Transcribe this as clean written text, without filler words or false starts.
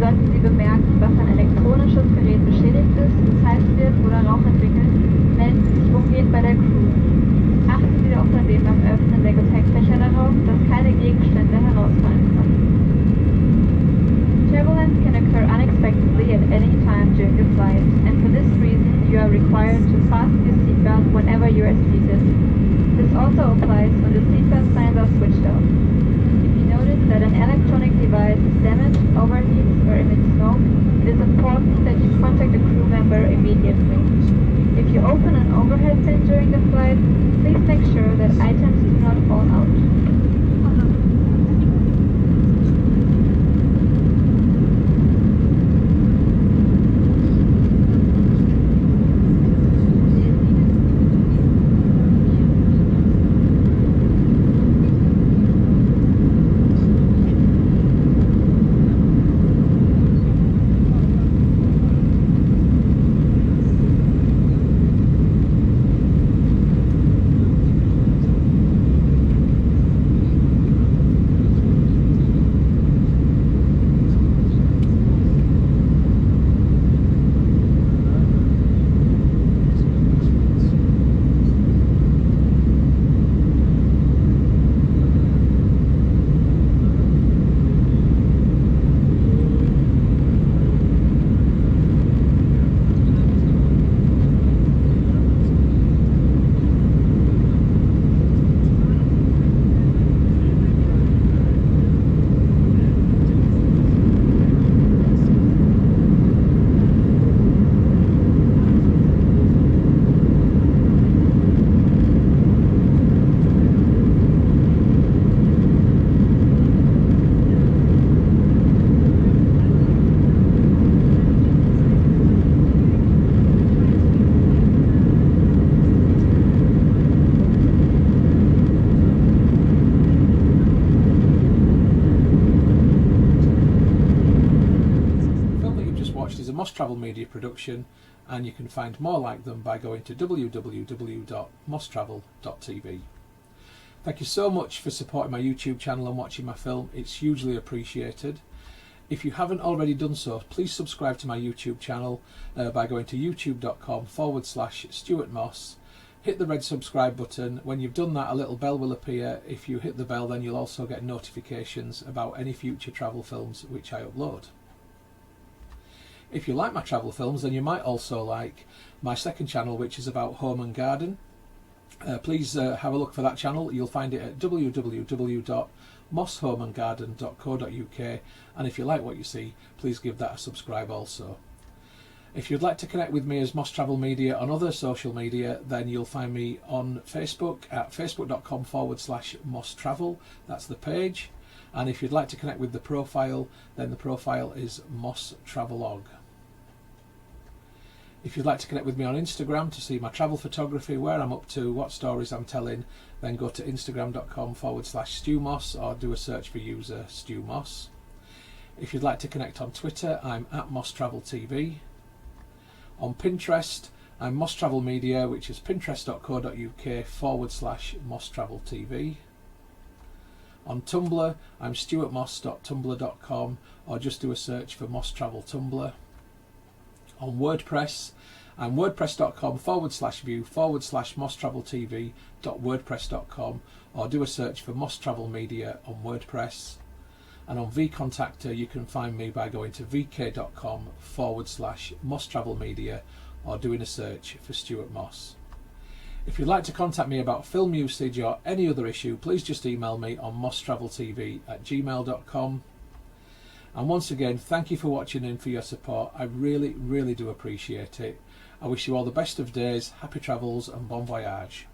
Sollten Sie bemerken, dass ein elektronisches Gerät beschädigt ist, heiß wird oder Rauch entwickelt, melden Sie sich umgehend bei der Crew. Achten Sie außerdem beim Öffnen der Gepäckfächer darauf, dass keine Gegenstände herausfallen können. Turbulence can occur unexpectedly at any time during the flight, and for this reason you are required to fasten your seatbelt whenever you are seated. This also applies when the seatbelt signs are switched off. If you notice that an electronic device is damaged, overheats, or emits smoke, it is important that you contact a crew member immediately. If you open an overhead bin during the flight, please make sure that items do not fall out. Is a Moss Travel Media production, and you can find more like them by going to www.mosstravel.tv. Thank you so much for supporting my YouTube channel and watching my film. It's hugely appreciated. If you haven't already done so, please subscribe to my YouTube channel by going to youtube.com/stuartmoss. Hit the red subscribe button. When you've done that, a little bell will appear. If you hit the bell, then you'll also get notifications about any future travel films which I upload. If you like my travel films, then you might also like my second channel, which is about home and garden. Please have a look for that channel. You'll find it at www.mosshomeandgarden.co.uk, and if you like what you see, please give that a subscribe also. If you'd like to connect with me as Moss Travel Media on other social media, then you'll find me on Facebook at facebook.com/Moss Travel. That's the page. And if you'd like to connect with the profile, then the profile is Moss Travelog. If you'd like to connect with me on Instagram to see my travel photography, where I'm up to, what stories I'm telling, then go to instagram.com/StuMoss or do a search for user StuMoss. If you'd like to connect on Twitter, I'm at Moss Travel TV. On Pinterest, I'm Moss Travel Media, which is pinterest.co.uk/Moss Travel TV. On Tumblr, I'm stuartmoss.tumblr.com, or just do a search for Moss Travel Tumblr. On WordPress, I'm wordpress.com/view/Moss Travel TV.wordpress.com, or do a search for Moss Travel Media on WordPress. And on vContactor, you can find me by going to vk.com/Moss Travel Media, or doing a search for Stuart Moss. If you'd like to contact me about film usage or any other issue, please just email me on mosstraveltv@gmail.com. And once again, thank you for watching and for your support. I really do appreciate it. I wish you all the best of days, happy travels and bon voyage.